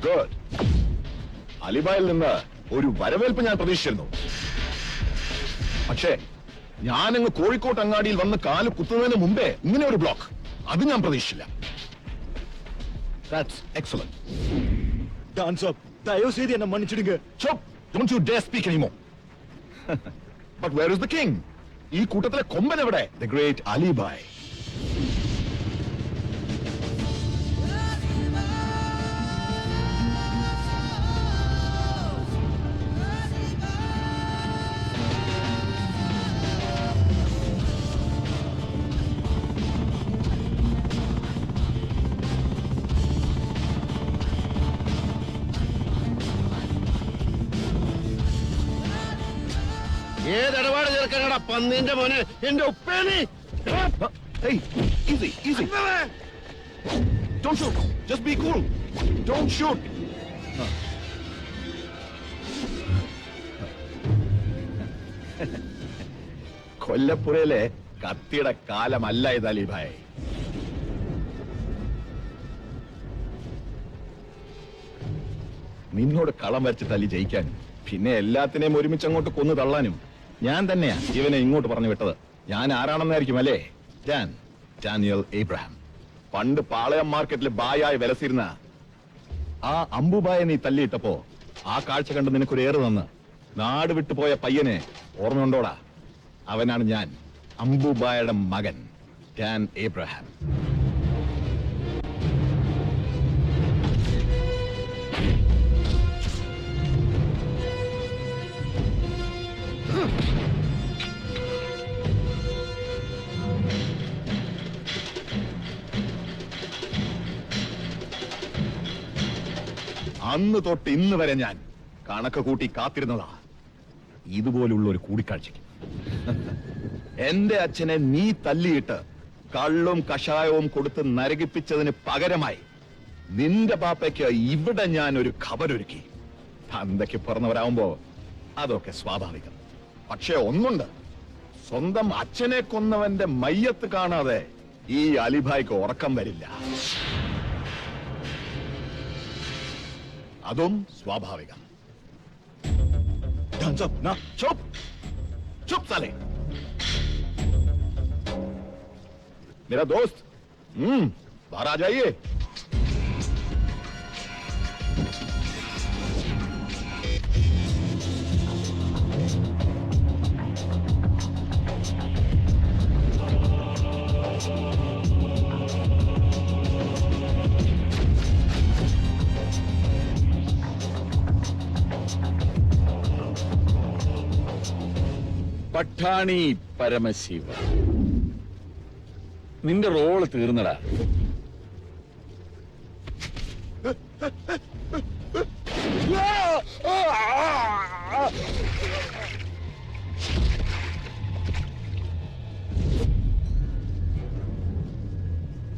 Good. അലിബായിൽ നിന്ന് ഒരു വരവേൽപ്പ് ഞാൻ പ്രതീക്ഷിച്ചിരുന്നു. പക്ഷേ ഞാനങ്ങ് കോഴിക്കോട്ട് അങ്ങാടിയിൽ വന്ന് കാല് കുത്തുന്നതിന് മുമ്പേ ഇങ്ങനെ ഒരു ബ്ലോക്ക്, അത് ഞാൻ പ്രതീക്ഷിച്ചില്ല. That's excellent. Dance up. ദയവ് ചെയ്ത് എന്നെ മன்னிச்சிடுங்க. Chop! Don't you dare speak anymore. But where is the king? ഈ കൂട്ടത്തിലെ കൊമ്പൻ എവിടെ? The great Ali Bhai. ഏതിടപാട് ചേർക്കാനടാ പന്നിന്റെ മോനെ, എന്റെ ഉപ്പേനി. Hey, easy, easy. Don't shoot. Just be cool. Don't shoot. കൊല്ലപ്പുഴയിലെ കത്തിയുടെ കാലമല്ല ഇത് അലി ഭായ്. നിന്നോട് കളം വരച്ചിട്ട് അലി ജയിക്കാനും പിന്നെ എല്ലാത്തിനെയും ഒരുമിച്ച് അങ്ങോട്ട് കൊന്നു തള്ളാനും ഞാൻ തന്നെയാ ഇവനെ ഇങ്ങോട്ട് പറഞ്ഞു വിട്ടത്. ഞാൻ ആരാണെന്നായിരിക്കും അല്ലേ? ഡാനിയൽ ഏബ്രഹാം. പണ്ട് പാളയം മാർക്കറ്റിൽ ബായായി വിലസിരുന്ന ആ അംബുബായ നീ തല്ലിയിട്ടപ്പോ ആ കാഴ്ച കണ്ട് നിനക്കൊരു ഏറ് തന്ന് നാട് വിട്ടുപോയ പയ്യനെ ഓർമ്മയുണ്ടോടാ? അവനാണ് ഞാൻ, അംബുബായയുടെ മകൻ ഡാൻ ഏബ്രഹാം. അന്ന് തൊട്ട് ഇന്ന് വരെ ഞാൻ കണക്ക് കൂട്ടി കാത്തിരുന്നതാ ഇതുപോലുള്ള ഒരു കൂടിക്കാഴ്ചയ്ക്ക്. എന്റെ അച്ഛനെ നീ തല്ലിയിട്ട് കള്ളും കഷായവും കൊടുത്ത് നരകിപ്പിച്ചതിന് പകരമായി നിന്റെ പാപ്പയ്ക്ക് ഇവിടെ ഞാൻ ഒരു ഖബറൊരുക്കി. തന്തയ്ക്ക് പിറന്നവരാവുമ്പോ അതൊക്കെ സ്വാഭാവികം. പക്ഷെ ഒന്നുണ്ട്, സ്വന്തം അച്ഛനെ കൊന്നവന്റെ മയ്യത്ത് കാണാതെ ഈ അലിഭായ്ക്ക് ഉറക്കം വരില്ല. അതും സ്വാഭാവികം. Dance up. Na. चुप चुप साले. मेरा दोस्त बाहर आ जाइए. പട്ടാണി പരമശിവ, നിന്റെ റോള് തീർന്നടാ.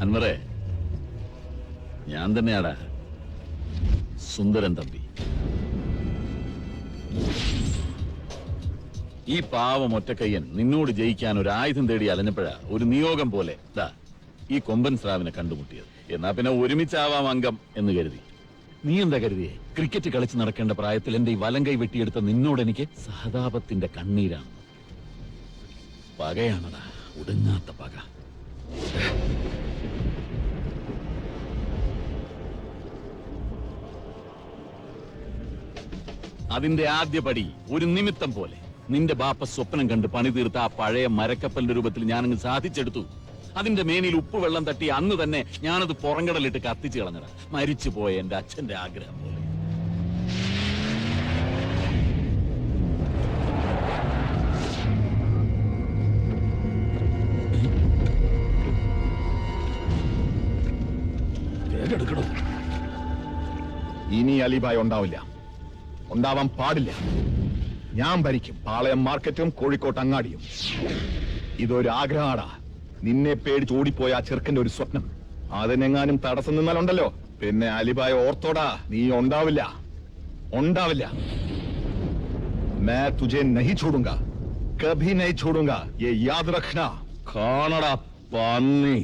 അൻവറേ, ഞാൻ തന്നെയാടാ സുന്ദരൻ തമ്പി. ഈ പാവം ഒറ്റക്കയ്യൻ നിന്നോട് ജയിക്കാൻ ഒരു ആയുധം തേടി അലഞ്ഞപ്പോഴാ ഒരു നിയോഗം പോലെ ഈ കൊമ്പൻ സ്രാവിനെ കണ്ടുമുട്ടിയത്. എന്നാ പിന്നെ ഒരുമിച്ചാവാം അംഗം എന്ന് കരുതി. നീ എന്താ കരുതിയേ? ക്രിക്കറ്റ് കളിച്ച് നടക്കേണ്ട പ്രായത്തിൽ എന്റെ ഈ വലം കൈ വെട്ടിയെടുത്ത നിന്നോട് എനിക്ക് സഹതാപത്തിന്റെ കണ്ണീരാണ്. പകയാണടാ, ഒടുങ്ങാത്ത പക. അതിന്റെ ആദ്യ പടി ഒരു നിമിത്തം പോലെ നിന്റെ ബാപ്പ സ്വപ്നം കണ്ട് പണി തീർത്ത ആ പഴയ മരക്കപ്പലിന്റെ രൂപത്തിൽ ഞാനങ്ങ് സാധിച്ചെടുത്തു. അതിന്റെ മേനിൽ ഉപ്പ് വെള്ളം തട്ടി അന്ന് തന്നെ ഞാനത് പുറങ്കടലിട്ട് കത്തിച്ചു കളഞ്ഞടാ. മരിച്ചു പോയ എന്റെ അച്ഛന്റെ ആഗ്രഹം പോലെ. ഇനി അലിഭായ് ഉണ്ടാവില്ല, ഉണ്ടാവാൻ പാടില്ല. ഞാൻ ഭരിക്കും പാളയം മാർക്കറ്റും കോഴിക്കോട്ട് അങ്ങാടിയും. ഇതൊരു ആഗ്രഹമാടാ. നിന്നെ പേടിച്ച് ഓടിപ്പോയ ആ ചെറുക്കന്റെ ഒരു സ്വപ്നം. അതിനെങ്ങാനും തടസ്സം നിന്നാലുണ്ടല്ലോ, പിന്നെ അലിഭായ് ഓർത്തോടാ, നീ ഉണ്ടാവില്ല, ഉണ്ടാവില്ല. मैं तुझे नहीं छोड़ूंगा, कभी नहीं छोड़ूंगा, ये याद रखना. കാണടാ പന്നി.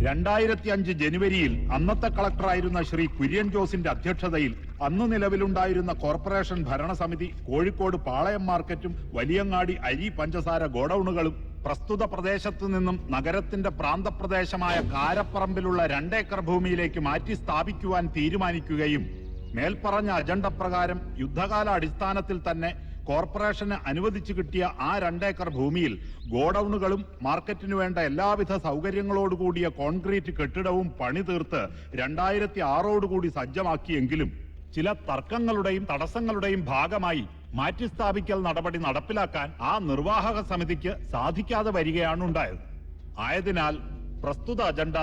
2005 ജനുവരിയിൽ അന്നത്തെ കളക്ടറായിരുന്ന ശ്രീ കുര്യൻ ജോസിന്റെ അധ്യക്ഷതയിൽ അന്ന് നിലവിലുണ്ടായിരുന്ന കോർപ്പറേഷൻ ഭരണസമിതി കോഴിക്കോട് പാളയം മാർക്കറ്റും വലിയങ്ങാടി അരി പഞ്ചസാര ഗോഡൌണുകളും പ്രസ്തുത പ്രദേശത്തു നിന്നും നഗരത്തിന്റെ പ്രാന്തപ്രദേശമായ കാരപ്പറമ്പിലുള്ള 2 ഏക്കർ ഭൂമിയിലേക്ക് മാറ്റി സ്ഥാപിക്കുവാൻ തീരുമാനിക്കുകയും മേൽപ്പറഞ്ഞ അജണ്ട പ്രകാരം യുദ്ധകാല അടിസ്ഥാനത്തിൽ തന്നെ കോർപ്പറേഷന് അനുവദിച്ചു കിട്ടിയ ആ 2 ഏക്കർ ഭൂമിയിൽ ഗോഡൌണുകളും മാർക്കറ്റിനു വേണ്ട എല്ലാവിധ സൗകര്യങ്ങളോടുകൂടിയ കോൺക്രീറ്റ് കെട്ടിടവും പണി തീർത്ത് 2006 സജ്ജമാക്കിയെങ്കിലും ചില തർക്കങ്ങളുടെയും തടസ്സങ്ങളുടെയും ഭാഗമായി മാറ്റിസ്ഥാപിക്കൽ നടപടി നടപ്പിലാക്കാൻ ആ നിർവാഹക സമിതിക്ക് സാധിക്കാതെ വരികയാണ് ഉണ്ടായത്. ആയതിനാൽ പ്രസ്തുത അജണ്ട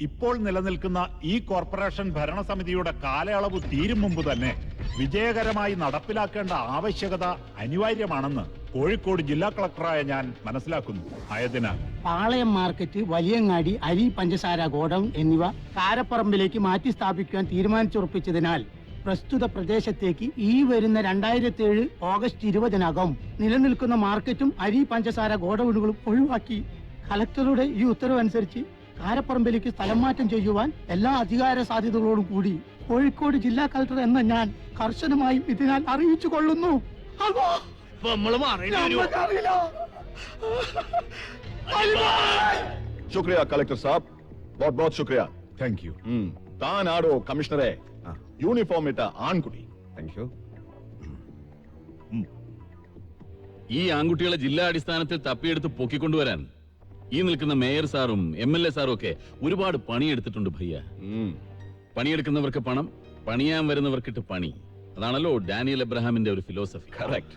ഇപ്പോൾ നിലനിൽക്കുന്ന ഈ കോർപ്പറേഷൻ ഭരണസമിതിയുടെ കാലയളവ് തീരും മുമ്പ് തന്നെ വിജയകരമായി നടപ്പിലാക്കേണ്ട ആവശ്യകത അനിവാര്യമാണെന്ന് കോഴിക്കോട് ജില്ലാ കളക്ടറായ ഞാൻ മനസ്സിലാക്കുന്നു. ആയതിനാൽ പാളയം മാർക്കറ്റ്, വലിയങ്ങാടി അരി പഞ്ചസാര ഗോഡൌൺ എന്നിവ കാരപ്പറമ്പിലേക്ക് മാറ്റി സ്ഥാപിക്കുവാൻ തീരുമാനിച്ചുറപ്പിച്ചതിനാൽ പ്രസ്തുത പ്രദേശത്തേക്ക് ഈ വരുന്ന 2007 ഓഗസ്റ്റ് 20-നകം നിലനിൽക്കുന്ന മാർക്കറ്റും അരി പഞ്ചസാര ഗോഡൌണുകളും ഒഴിവാക്കി കലക്ടറുടെ ഈ ഉത്തരവനുസരിച്ച് കാരപ്പറമ്പിലേക്ക് സ്ഥലം മാറ്റം ചെയ്യുവാൻ എല്ലാ അധികാര സാധ്യതകളോടും കൂടി കോഴിക്കോട് ജില്ലാ കളക്ടർ എന്ന ഞാൻ കർശനമായും ഇതിനാൽ അറിയിച്ചു കൊള്ളുന്നു. ശുക്രിയ കളക്ടർ സാബ്, बहुत बहुत ശുക്രിയ. Thank you. താനാടോ കമ്മീഷണറെ യൂണിഫോം ഇട്ട ആൺകുട്ടി? Thank you. ഈ ആൺകുട്ടികളെ ജില്ലാ അടിസ്ഥാനത്തിൽ തപ്പിയെടുത്ത് പൊക്കിക്കൊണ്ടുവരാൻ ഈ നിൽക്കുന്ന മേയർ സാറും MLA സാറും ഒക്കെ ഒരുപാട് പണിയെടുത്തിട്ടുണ്ട് ഭയ്യ. പണിയെടുക്കുന്നവർക്ക് പണം, പണിയാൻ വരുന്നവർക്കിട്ട് പണി. അതാണല്ലോ ഡാനിയൽ എബ്രഹാമിന്റെ ഒരു ഫിലോസഫി. കറക്റ്റ്.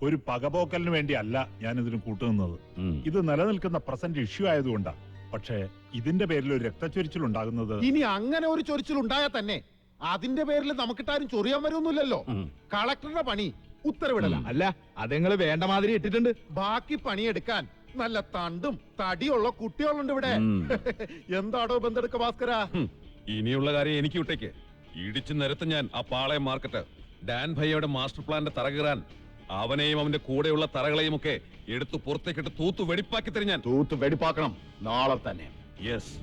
ഒരു പകപോക്കലിന് വേണ്ടി അല്ല ഞാൻ ഇതിന് കൂട്ടുനിന്നത്. ഇത് നിലനിൽക്കുന്ന പ്രസന്റ് ഇഷ്യൂ ആയതുകൊണ്ടാണ്. പക്ഷേ ഇതിന്റെ പേരിൽ ഒരു രക്തച്ചൊരിച്ചിൽ ഉണ്ടാകുന്നത്. ഇനി അങ്ങനെ ഒരു ചൊരിച്ചിൽ ഉണ്ടായാൽ തന്നെ അതിന്റെ പേരിൽ നമുക്കിട്ടാരും ചൊറിയാൻ വരുമൊന്നുമില്ലല്ലോ. കളക്ടറുടെ പണി ഉത്തരവിടല. അല്ല, അതെങ്ങള് വേണ്ട മാതിരി ഇട്ടിട്ടുണ്ട്. ബാക്കി പണിയെടുക്കാൻ നല്ല തണ്ടും തടിയുള്ള കുട്ടികളുണ്ട് ഇവിടെ. എന്താടോ ബന്ധെടുക്ക ഭാസ്കര? ഇനിയുള്ള കാര്യം എനിക്ക് വിട്ടേക്ക്. ഇടിച്ചു നിരത്ത് ഞാൻ ആ പാളയം മാർക്കറ്റ്. ഡാൻ ഭയ്യയുടെ മാസ്റ്റർ പ്ലാന്റെ തറകീറാൻ അവനെയും അവന്റെ കൂടെയുള്ള തറകളെയും ഒക്കെ എടുത്തു പുറത്തേക്കിട്ട് തൂത്തു വെടിപ്പാക്കി തരും ഞാൻ. തൂത്ത് വെടിപ്പാക്കണം നാളെ തന്നെ. യെസ്.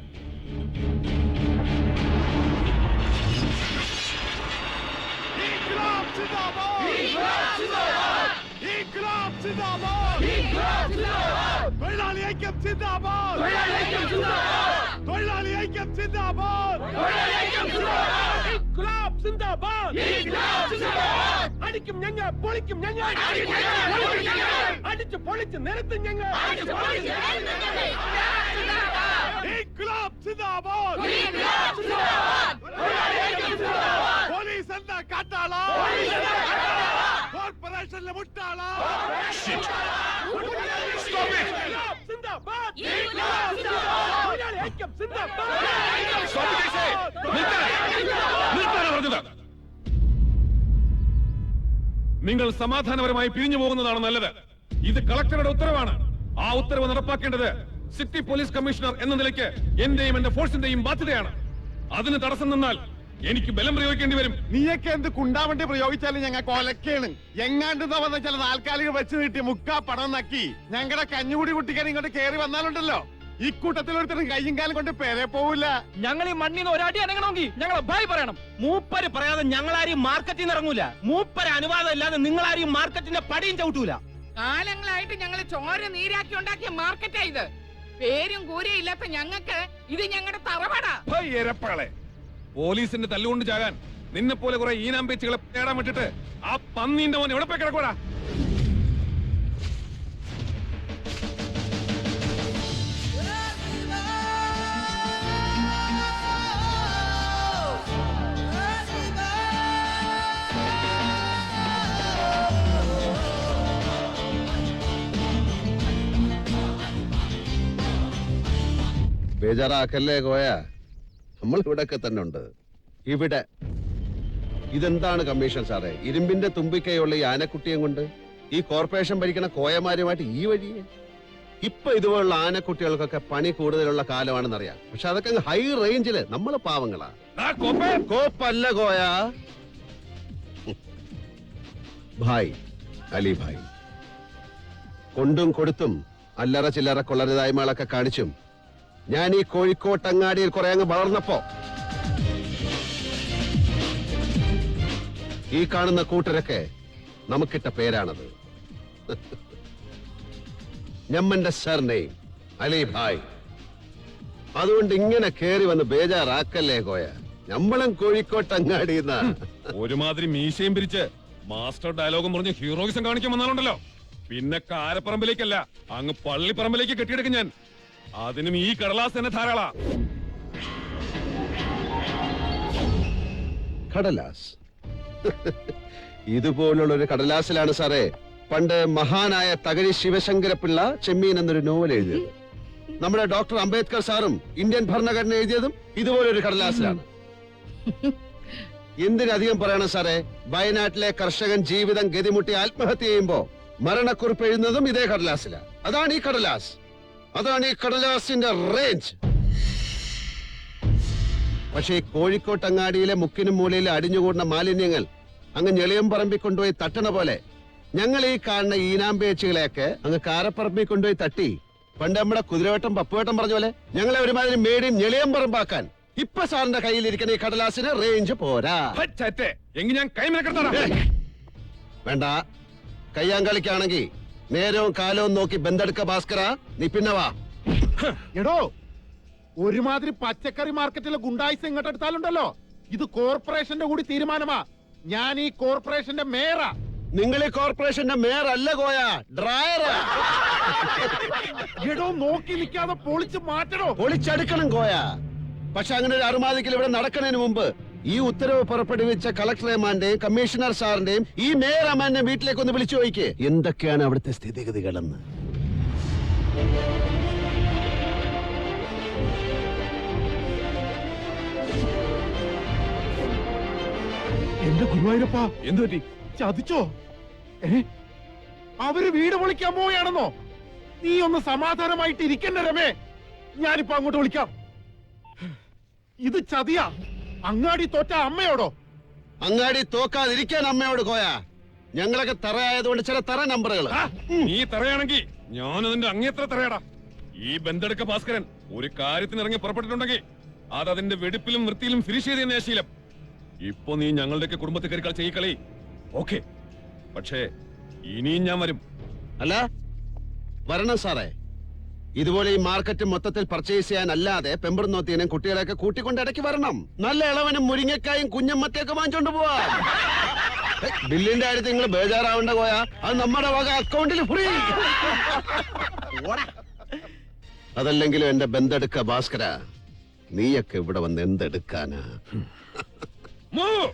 അടിക്കും ഞങ്ങൾ, പൊളിക്കും ഞങ്ങൾ, അടിച്ചു പൊളിച്ച് നിരത്തും ഞങ്ങൾ. പോലീസ് എന്താ കാട്ടാള? കോർപ്പറേഷനിലെ മുട്ടാള? നിങ്ങൾ സമാധാനപരമായി പിരിഞ്ഞു പോകുന്നതാണ് നല്ലത്. ഇത് കളക്ടറുടെ ഉത്തരവാണ്. ആ ഉത്തരവ് നടപ്പാക്കേണ്ടത് സിറ്റി പോലീസ് കമ്മീഷണർ എന്ന നിലയ്ക്ക് എന്റെയും എന്റെ ഫോഴ്സിന്റെയും ബാധ്യതയാണ്. അതിന് തടസ്സം നിന്നാൽ എനിക്ക് ബലം പ്രയോഗിക്കേണ്ടി വരും. നീയൊക്കെ എന്ത് കുണ്ടാവണ്ടി പ്രയോഗിച്ചാലും ഞങ്ങൾ കൊലക്കാണ്. എങ്ങാണ്ട് വന്ന ചില താൽക്കാലിക വെച്ച് നീട്ടി മുക്കാ പണം നക്കി ഞങ്ങളുടെ കഞ്ഞുകൂടി കുട്ടിക്കാൻ ഇങ്ങോട്ട് കയറി വന്നാലുണ്ടല്ലോ, ഇക്കൂട്ടത്തിൽ ഒരുത്തരും കയ്യും കാലം കൊണ്ട് പേരെ പോവില്ല. ഞങ്ങൾ ഈ മണ്ണിന്ന് ഒരാടി അനങ്ങണമെങ്കിൽ ഞങ്ങൾ ഭയ പറയണം. മൂപ്പര് പറയാതെ ഞങ്ങളാരും മാർക്കറ്റിൽ നിന്ന് ഇറങ്ങൂല. മൂപ്പര് അനുവാദം ഇല്ലാതെ നിങ്ങളാരും മാർക്കറ്റിന്റെ പടിയും ചവിട്ടൂല. കാലങ്ങളായിട്ട് ഞങ്ങൾ ചോര നീരാക്കി ഉണ്ടാക്കിയ മാർക്കറ്റാ ഇത്. പേരും കൂരയും ഇല്ലാത്ത ഞങ്ങൾക്ക് ഇത് ഞങ്ങളുടെ തറവാടാ. എരപ്പകളെ, പോലീസിന്റെ തല്ലുകൊണ്ട് ചാകാൻ നിന്നെ പോലെ കുറെ ഈനാമ്പേച്ചുകളെ തേടാൻ വിട്ടിട്ട് ആ പന്നീന്റെ മോൻ എവിടെ പോയി കിടക്കൂടാ? ബേജാറാക്കല്ലേ കോയ, നമ്മൾ ഇവിടെയൊക്കെ തന്നെ ഉണ്ട്. ഇവിടെ ഇതെന്താണ് കമ്മീഷൻ സാറേ, ഇരുമ്പിന്റെ തുമ്പിക്കൈയുള്ള ഈ ആനക്കുട്ടിയെ കൊണ്ട് ഈ കോർപ്പറേഷൻ ഭരിക്കുന്ന കോയമാരുമായിട്ട് ഈ വഴിയെ? ഇപ്പൊ ഇതുപോലുള്ള ആനക്കുട്ടികൾക്കൊക്കെ പണി കൂടുതലുള്ള കാലമാണെന്നറിയാം. പക്ഷെ അതൊക്കെ ഹൈ റേഞ്ചില് നമ്മള് പാവങ്ങളാ. കോപ്പല്ല കോയ, ഭായ് അലി ഭായ്. കൊണ്ടും കൊടുത്തും അല്ലറ ചില്ലറ കൊള്ളരുതായ്മകളൊക്കെ കാണിച്ചും ഞാൻ ഈ കോഴിക്കോട്ടങ്ങാടിയിൽ കുറെ അങ്ങ് വളർന്നപ്പോ ഈ കാണുന്ന കൂട്ടരൊക്കെ നമുക്കിട്ട പേരാണത്. ഞമ്മന്റെ സർനെയിം അലിഭായ്. അതുകൊണ്ട് ഇങ്ങനെ കേറി വന്ന് ബേജാറാക്കല്ലേ കോയ. നമ്മളും കോഴിക്കോട്ടങ്ങാടിന്നാ. ഒരുമാതിരി മീശയും പിരിച്ച് മാസ്റ്റർ ഡയലോഗും പറഞ്ഞ് ഹീറോയിസം കാണിക്കാൻ വന്നാലുണ്ടല്ലോ, പിന്നെ കാരപ്പറമ്പിലേക്കല്ല അങ്ങ് പള്ളിപ്പറമ്പിലേക്ക് കെട്ടിയെടുക്കും ഞാൻ. അതിനും ഈ കടലാസ് തന്നെ ധാരാളാ. കടലാസ്. ഇതുപോലുള്ള ഒരു കടലാസിലാണ് സാറേ പണ്ട് മഹാനായ തകഴി ശിവശങ്കരപിള്ള ചെമ്മീൻ എന്നൊരു നോവൽ എഴുതിയത്. നമ്മുടെ ഡോക്ടർ അംബേദ്കർ സാറും ഇന്ത്യൻ ഭരണഘടന എഴുതിയതും ഇതുപോലൊരു കടലാസിലാണ്. എന്തിനധികം പറയണം സാറേ, വയനാട്ടിലെ കർഷകൻ ജീവിതം ഗതിമുട്ടി ആത്മഹത്യ ചെയ്യുമ്പോ മരണക്കുറിപ്പ് എഴുതുന്നതും ഇതേ കടലാസിലാണ്. അതാണ് ഈ കടലാസ്. അതാണ് ഈ കടലാസിന്റെ റേഞ്ച്. പക്ഷേ ഈ കോഴിക്കോട്ടങ്ങാടിയിലെ മുക്കിനും മൂലയിലെ അടിഞ്ഞുകൂടുന്ന മാലിന്യങ്ങൾ അങ്ങ് ഞെളിയം പറമ്പിൽ കൊണ്ടുപോയി തട്ടണ പോലെ ഞങ്ങൾ ഈ കാണുന്ന ഈനാമ്പേച്ചികളെയൊക്കെ അങ്ങ് കാരപ്പറമ്പിൽ കൊണ്ടുപോയി തട്ടി പണ്ട് നമ്മുടെ കുതിരവട്ടം പപ്പുവട്ടം പറഞ്ഞ പോലെ ഞങ്ങളെ ഒരുമാതിരി മേടിയും ഞെളിയം പറമ്പാക്കാൻ ഇപ്പൊ സാറിന്റെ കയ്യിലിരിക്കുന്ന ഈ കടലാസിന് റേഞ്ച് പോരാ. എങ്കിൽ ഞാൻ കൈമനക്കെടുത്താ. വേണ്ട, കയ്യാങ്കളിക്കാണെങ്കിൽ നേരവും കാലവും നോക്കി ബന്തെടുക്ക ഭാസ്കര. നീ പിന്നെ വാ. എടോ, ഒരുമാതിരി പച്ചക്കറി മാർക്കറ്റിലെ ഗുണ്ടായിസ് ഇങ്ങോട്ടെടുത്താലുണ്ടല്ലോ, ഇത് കോർപ്പറേഷന്റെ കൂടി തീരുമാനമാ. ഞാൻ ഈ കോർപ്പറേഷന്റെ മേയറാ. നിങ്ങൾ ഈ കോർപ്പറേഷന്റെ മേയർ അല്ല കോയ, ഡ്രയറാ. എടോ, നോക്കി നിൽക്കാതെ പൊളിച്ച് മാറ്റണോ? പൊളിച്ചെടുക്കണം കോയ. പക്ഷെ അങ്ങനെ ഒരു അറുമാദിക്കൽ ഇവിടെ നടക്കുന്നതിന് മുമ്പ് ഈ ഉത്തരവ് പുറപ്പെടുവിച്ച കളക്ടർ അമ്മാന്റെയും കമ്മീഷണർ സാറിന്റെയും ഈ മേയർ അമ്മാന്റെ വീട്ടിലേക്ക് ഒന്ന് വിളിച്ചു ചോദിക്കേ എന്തൊക്കെയാണ് അവിടുത്തെ സ്ഥിതിഗതികളെന്ന്. എന്റെ ഗുരുവായൂരപ്പ, എന്തു പറ്റി? ചതിച്ചോ? അവര് വീട് പൊളിക്കാൻ പോവുകയാണെന്നോ? നീ ഒന്ന് സമാധാനമായിട്ട് ഇരിക്കണ്ട രമേ. ഞാനിപ്പോ അങ്ങോട്ട് വിളിക്കാം. ഇത് ചതിയാ. അങ്ങാടി തോറ്റ അമ്മയോടോ? അങ്ങാടി തോക്കാതിരിക്കാൻ അമ്മയോട് കോയ. ഞങ്ങളൊക്കെ തറയായതുകൊണ്ട് ചില തറ നമ്പറുകൾ. നീ തറയാണെങ്കിൽ ഞാൻ അതിന്റെ അങ്ങേത്ര തറയടാ. ഈ ബന്തെടുക്ക ഭാസ്കരൻ ഒരു കാര്യത്തിന് ഇറങ്ങി പുറപ്പെട്ടിട്ടുണ്ടെങ്കിൽ അത് അതിന്റെ വെടിപ്പിലും വൃത്തിയിലും ഫിനിഷ് ചെയ്ത് തന്നെ ശീലം. ഇപ്പൊ നീ ഞങ്ങളുടെയൊക്കെ കുടുംബത്തിൽ കയറി കളിച്ച ഈ കളി ഓക്കെ, പക്ഷേ ഇനിയും ഞാൻ വരും. അല്ല, വരണം സാറേ. ഇതുപോലെ ഈ മാർക്കറ്റ് മൊത്തത്തിൽ പർച്ചേസ് ചെയ്യാൻ അല്ലാതെ പെമ്പറുന്നോത്തീനും കുട്ടികളെയൊക്കെ കൂട്ടിക്കൊണ്ട് ഇടയ്ക്ക് വരണം. നല്ല ഇളവനും മുരിങ്ങക്കായും കുഞ്ഞമ്മത്തേക്ക് വാങ്ങിച്ചോണ്ട് പോവാ. ബില്ലിന്റെ കാര്യത്തിൽ നിങ്ങൾ ബേജാറാവേണ്ട പോയാ അത് നമ്മുടെ വക അക്കൗണ്ടിൽ ഫ്രീ. അതല്ലെങ്കിലും എന്റെ ബന്തെടുക്ക ഭാസ്കര, നീയൊക്കെ ഇവിടെ വന്ന് എന്തെടുക്കാനാ? Move!